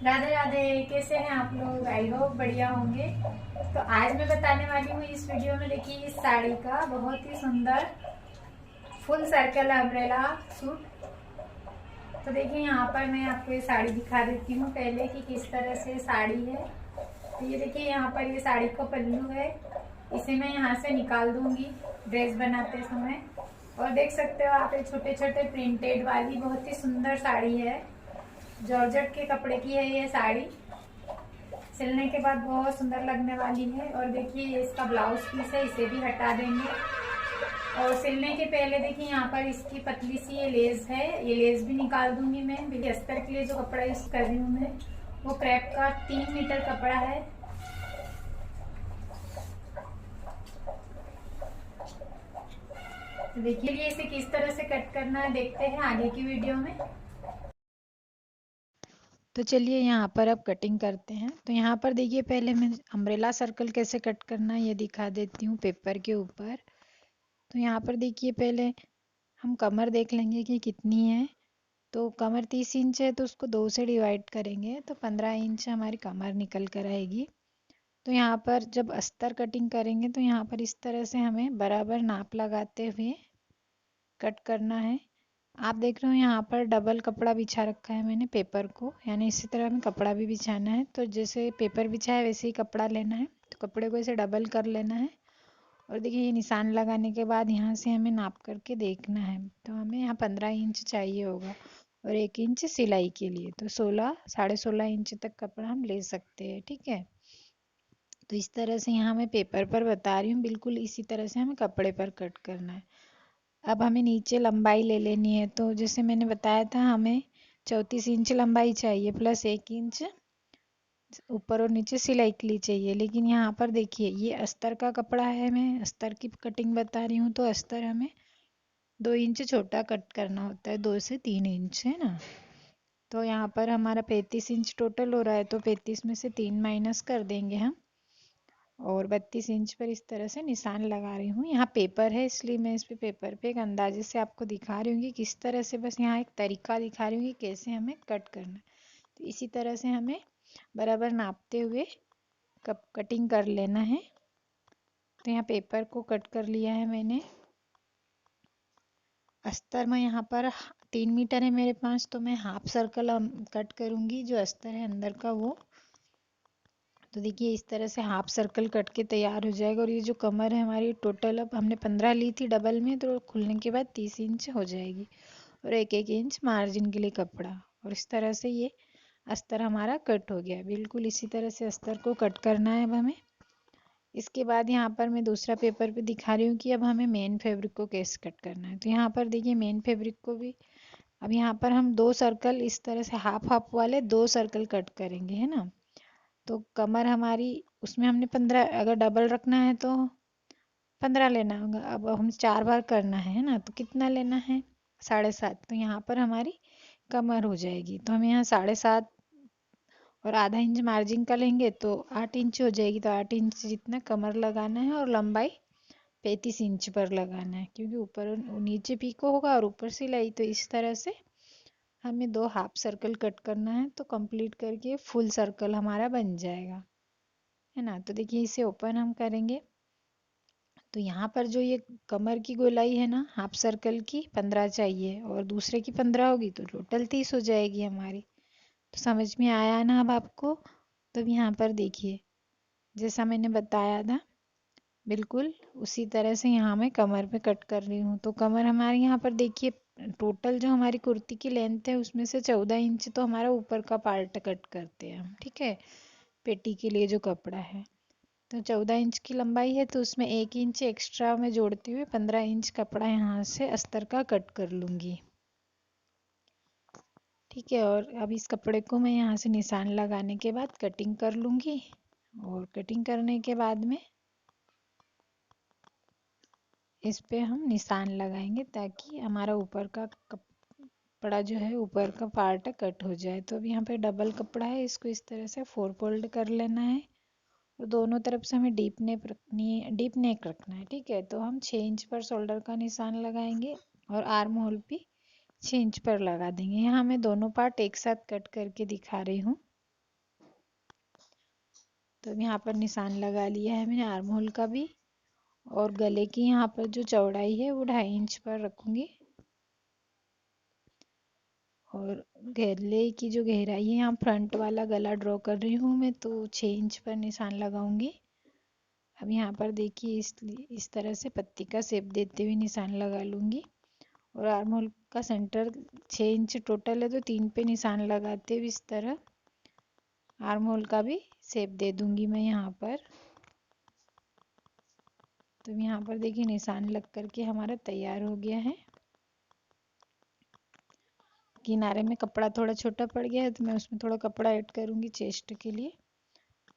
राधे राधे। कैसे हैं आप लोग? आई होप बढ़िया होंगे। तो आज मैं बताने वाली हूँ इस वीडियो में, देखिए इस साड़ी का बहुत ही सुंदर फुल सर्कल अम्ब्रेला सूट। तो देखिए यहाँ पर मैं आपको ये साड़ी दिखा देती हूँ पहले कि किस तरह से साड़ी है। तो ये देखिए यहाँ पर ये साड़ी का पल्लू है, इसे मैं यहाँ से निकाल दूंगी ड्रेस बनाते समय। और देख सकते हो आप, ये छोटे छोटे प्रिंटेड वाली बहुत ही सुंदर साड़ी है। जॉर्जेट के कपड़े की है ये साड़ी, सिलने के बाद बहुत सुंदर लगने वाली है। और देखिए ये इसका ब्लाउज पीस है, इसे भी हटा देंगे। और सिलने के पहले देखिए यहाँ पर इसकी पतली सी ये लेस है, ये लेस भी निकाल दूंगी मैं। अस्तर के लिए जो कपड़ा यूज कर रही हूँ मैं, वो क्रैप का 3 मीटर कपड़ा है। तो देखिए ये इसे किस तरह से कट करना है, देखते हैं आगे की वीडियो में। तो चलिए यहाँ पर अब कटिंग करते हैं। तो यहाँ पर देखिए पहले मैं अम्ब्रेला सर्कल कैसे कट करना है ये दिखा देती हूँ पेपर के ऊपर। तो यहाँ पर देखिए पहले हम कमर देख लेंगे कि कितनी है। तो कमर 30 इंच है तो उसको 2 से डिवाइड करेंगे तो 15 इंच हमारी कमर निकल कर आएगी। तो यहाँ पर जब अस्तर कटिंग करेंगे तो यहाँ पर इस तरह से हमें बराबर नाप लगाते हुए कट करना है। आप देख रहे हो यहाँ पर डबल कपड़ा बिछा रखा है मैंने पेपर को, यानी इसी तरह हमें कपड़ा भी बिछाना है। तो जैसे पेपर बिछा है वैसे ही कपड़ा लेना है, तो कपड़े को ऐसे डबल कर लेना है। और देखिए ये निशान लगाने के बाद यहाँ से हमें नाप करके देखना है। तो हमें यहाँ 15 इंच चाहिए होगा और 1 इंच सिलाई के लिए, तो 16 16.5 इंच तक कपड़ा हम ले सकते हैं। ठीक है, तो इस तरह से यहाँ मैं पेपर पर बता रही हूँ, बिल्कुल इसी तरह से हमें कपड़े पर कट करना है। अब हमें नीचे लंबाई ले लेनी है। तो जैसे मैंने बताया था हमें 34 इंच लंबाई चाहिए प्लस 1 इंच ऊपर और नीचे सिलाई के लिए चाहिए। लेकिन यहाँ पर देखिए ये अस्तर का कपड़ा है, मैं अस्तर की कटिंग बता रही हूँ। तो अस्तर हमें 2 इंच छोटा कट करना होता है, 2 से 3 इंच, है ना। तो यहाँ पर हमारा 35 इंच टोटल हो रहा है, तो 35 में से 3 माइनस कर देंगे हम। और 32 इंच पर इस तरह से निशान लगा रही हूँ। यहाँ पेपर है इसलिए मैं इस पे पेपर पे एक अंदाजे से आपको दिखा रही हूँ कि किस तरह से, बस यहाँ एक तरीका दिखा रही हूँ कि कैसे हमें कट करना है। तो इसी तरह से हमें बराबर नापते हुए कटिंग कर लेना है। तो यहाँ पेपर को कट कर लिया है मैंने। अस्तर में यहाँ पर 3 मीटर है मेरे पास, तो मैं हाफ सर्कल कट करूँगी जो अस्तर है अंदर का वो। तो देखिए इस तरह से हाफ सर्कल कट के तैयार हो जाएगा। और ये जो कमर है हमारी टोटल, अब हमने 15 ली थी डबल में, तो खुलने के बाद 30 इंच हो जाएगी। और 1 1 इंच मार्जिन के लिए कपड़ा। और इस तरह से ये अस्तर हमारा कट हो गया। बिल्कुल इसी तरह से अस्तर को कट करना है अब हमें। इसके बाद यहाँ पर मैं दूसरा पेपर पे दिखा रही हूँ कि अब हमें मेन फैब्रिक को कैसे कट करना है। तो यहाँ पर देखिए मेन फैब्रिक को भी अब यहाँ पर हम 2 सर्कल इस तरह से हाफ हाफ वाले 2 सर्कल कट करेंगे, है ना। तो कमर हमारी उसमें हमने 15, अगर डबल रखना है तो 15 लेना होगा। अब हम 4 बार करना है ना, तो कितना लेना है 7.5। तो यहाँ पर हमारी कमर हो जाएगी। तो हम यहाँ 7.5 और आधा इंच मार्जिन का लेंगे तो 8 इंच हो जाएगी। तो 8 इंच जितना कमर लगाना है और लंबाई 35 इंच पर लगाना है, क्योंकि ऊपर और नीचे पीको होगा और ऊपर सिलाई। तो इस तरह से हमें 2 हाफ सर्कल कट करना है, तो कंप्लीट करके फुल सर्कल हमारा बन जाएगा, है ना। तो देखिए इसे ओपन हम करेंगे। तो यहाँ पर जो ये कमर की गोलाई है ना हाफ सर्कल की 15 चाहिए और दूसरे की 15 होगी, तो टोटल 30 हो जाएगी हमारी। तो समझ में आया ना अब आपको। तो यहाँ पर देखिए जैसा मैंने बताया था बिल्कुल उसी तरह से यहाँ मैं कमर पे कट कर रही हूँ। तो कमर हमारे यहाँ पर देखिए टोटल जो हमारी कुर्ती की लेंथ है उसमें से 14 इंच तो हमारा ऊपर का पार्ट कट करते हैं हम, ठीक है, पेटी के लिए जो कपड़ा है। तो 14 इंच की लंबाई है, तो उसमें 1 इंच एक्स्ट्रा में जोड़ते हुए 15 इंच कपड़ा यहाँ से अस्तर का कट कर लूँगी, ठीक है। और अब इस कपड़े को मैं यहाँ से निशान लगाने के बाद कटिंग कर लूँगी। और कटिंग करने के बाद में इस पे हम निशान लगाएंगे ताकि हमारा ऊपर का कपड़ा जो है ऊपर का पार्ट कट हो जाए। तो अब यहाँ पे डबल कपड़ा है, इसको इस तरह से 4 फोल्ड कर लेना है। और दोनों तरफ से हमें डीप नेक रखना है, ठीक है। तो हम 6 इंच पर शोल्डर का निशान लगाएंगे और आर्म होल भी 6 इंच पर लगा देंगे। यहाँ मैं दोनों पार्ट एक साथ कट करके दिखा रही हूँ। तो अब यहाँ पर निशान लगा लिया है मैंने आर्म होल का भी, और गले की यहाँ पर जो चौड़ाई है वो 2.5 इंच पर रखूंगी, और गले की जो गहराई है, यहाँ फ्रंट वाला गला ड्रॉ कर रही हूँ मैं, तो 6 इंच पर निशान लगाऊंगी। अब यहाँ पर देखिए इस तरह से पत्ती का शेप देते हुए निशान लगा लूंगी, और आर्म होल का सेंटर 6 इंच टोटल है, तो 3 पे निशान लगाते हुए इस तरह आर्म होल का भी शेप दे दूंगी मैं यहाँ पर। तो यहाँ पर देखिए निशान लग करके हमारा तैयार हो गया है। किनारे में कपड़ा थोड़ा छोटा पड़ गया है, तो मैं उसमें थोड़ा कपड़ा ऐड करूंगी चेस्ट के लिए।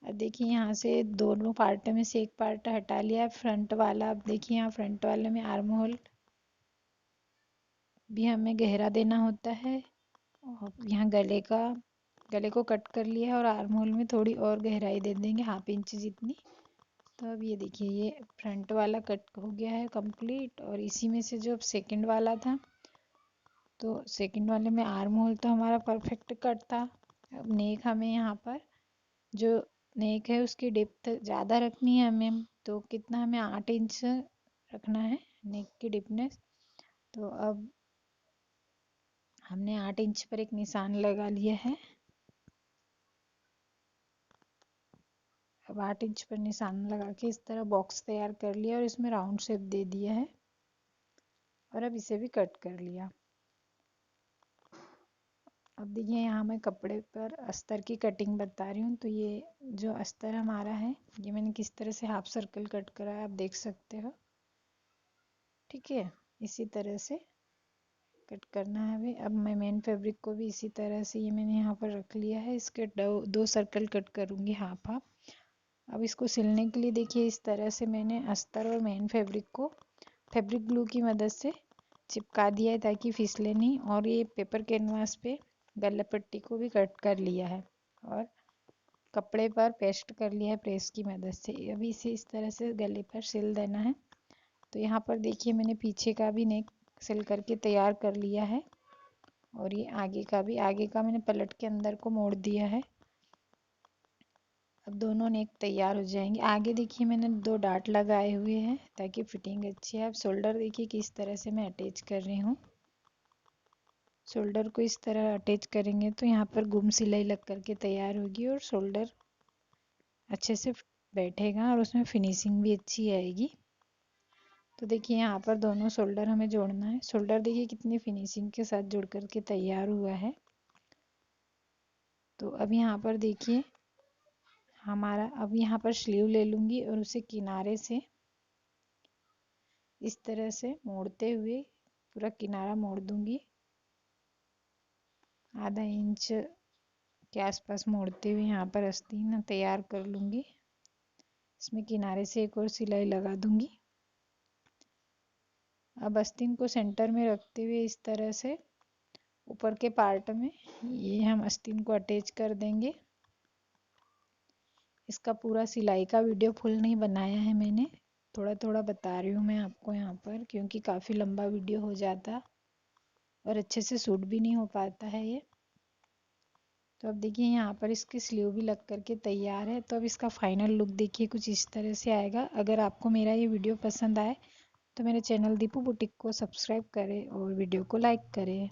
अब देखिए यहाँ से दोनों पार्ट में से एक पार्ट हटा लिया है, फ्रंट वाला। अब देखिए यहाँ फ्रंट वाले में आर्म होल भी हमें गहरा देना होता है, और यहाँ गले को कट कर लिया है, और आर्म होल में थोड़ी और गहराई दे देंगे 1/2 इंच जितनी। तो अब ये देखिए ये फ्रंट वाला कट हो गया है कंप्लीट, और इसी में से जो अब सेकंड वाला था, तो सेकंड वाले में आर्म होल तो हमारा परफेक्ट कट था। अब नेक हमें यहाँ पर जो नेक है उसकी डेप्थ ज़्यादा रखनी है हमें, तो कितना हमें 8 इंच रखना है नेक की डिपनेस। तो अब हमने 8 इंच पर एक निशान लगा लिया है। अब 8 इंच पर निशान लगा के इस तरह बॉक्स तैयार कर लिया, और इसमें राउंड शेप दे दिया है, और अब इसे भी कट कर लिया। अब देखिए यहाँ मैं कपड़े पर अस्तर की कटिंग बता रही हूँ। तो ये जो अस्तर हमारा है, ये मैंने किस तरह से हाफ सर्कल कट करा है आप देख सकते हो। ठीक है, इसी तरह से कट करना है अभी। अब मैं मेन फैब्रिक को भी इसी तरह से ये मैंने यहाँ पर रख लिया है, इसके दो सर्कल कट करूँगी हाफ हाफ। अब इसको सिलने के लिए देखिए इस तरह से मैंने अस्तर और मेन फैब्रिक को फैब्रिक ग्लू की मदद से चिपका दिया है ताकि फिसले नहीं, और ये पेपर कैनवास पे गला पट्टी को भी कट कर लिया है, और कपड़े पर पेस्ट कर लिया है प्रेस की मदद से। अभी इसे इस तरह से गले पर सिल देना है। तो यहाँ पर देखिए मैंने पीछे का भी नेक सिल करके तैयार कर लिया है, और ये आगे का मैंने पलट के अंदर को मोड़ दिया है। अब दोनों नेक तैयार हो जाएंगे। आगे देखिए मैंने 2 डार्ट लगाए हुए हैं ताकि फिटिंग अच्छी है। अब शोल्डर देखिए किस तरह से मैं अटैच कर रही हूँ। शोल्डर को इस तरह अटैच करेंगे तो यहाँ पर गुम सिलाई लग करके तैयार होगी, और शोल्डर अच्छे से बैठेगा, और उसमें फिनिशिंग भी अच्छी आएगी। तो देखिए यहाँ पर दोनों शोल्डर हमें जोड़ना है। शोल्डर देखिए कितनी फिनिशिंग के साथ जुड़ करके तैयार हुआ है। तो अब यहाँ पर देखिए अब यहाँ पर स्लीव ले लूँगी, और उसे किनारे से इस तरह से मोड़ते हुए पूरा किनारा मोड़ दूंगी, आधा इंच के आसपास मोड़ते हुए यहाँ पर आस्तीन तैयार कर लूँगी। इसमें किनारे से एक और सिलाई लगा दूंगी। अब आस्तीन को सेंटर में रखते हुए इस तरह से ऊपर के पार्ट में ये हम आस्तीन को अटैच कर देंगे। इसका पूरा सिलाई का वीडियो फुल नहीं बनाया है मैंने, थोड़ा थोड़ा बता रही हूँ मैं आपको यहाँ पर, क्योंकि काफ़ी लंबा वीडियो हो जाता और अच्छे से शूट भी नहीं हो पाता है ये। तो अब देखिए यहाँ पर इसकी स्लीव भी लग करके तैयार है। तो अब इसका फाइनल लुक देखिए कुछ इस तरह से आएगा। अगर आपको मेरा ये वीडियो पसंद आए तो मेरे चैनल दीपू बुटीक को सब्सक्राइब करें और वीडियो को लाइक करें।